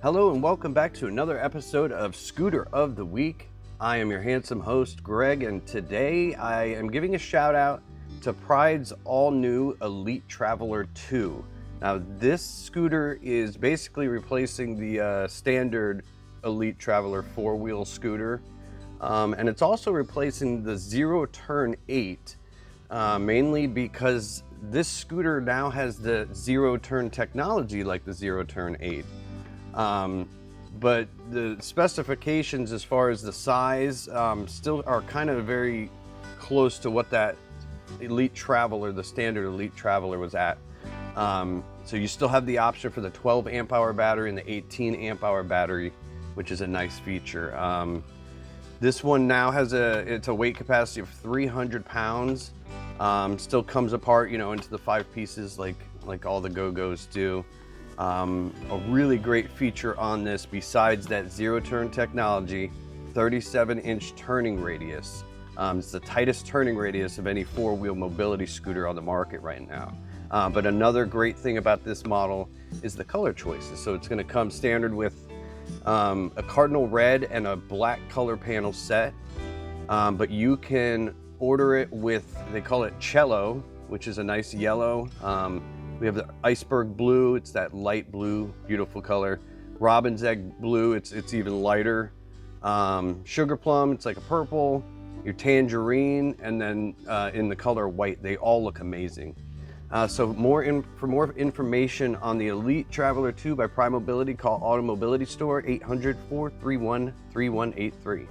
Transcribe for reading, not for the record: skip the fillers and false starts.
Hello and welcome back to another episode of Scooter of the Week. I am your handsome host, Greg, and today I am giving a shout out to Pride's all-new Elite Traveler 2. Now, this scooter is basically replacing the standard Elite Traveler four-wheel scooter, and it's also replacing the Zero Turn 8, mainly because this scooter now has the Zero Turn technology like the Zero Turn 8. But the specifications as far as the size still are kind of very close to what that Elite Traveler, the standard Elite Traveler, was at. So you still have the option for the 12 amp hour battery and the 18 amp hour battery, which is a nice feature. This one now has it's a weight capacity of 300 pounds. Still comes apart, into the 5 pieces like all the Go-Go's do. A really great feature on this, besides that zero turn technology, 37-inch turning radius. It's the tightest turning radius of any four-wheel mobility scooter on the market right now. But another great thing about this model is the color choices. So it's going to come standard with a cardinal red and a black color panel set. But you can order it with, they call it cello, which is a nice yellow. We have the iceberg blue, it's that light blue, beautiful color. Robin's egg blue, it's even lighter. Sugar plum, it's like a purple. Your tangerine, and then in the color white. They all look amazing. So for more information on the Elite Traveler 2 by Pride Mobility, call AutoMobility Store 800-431-3183.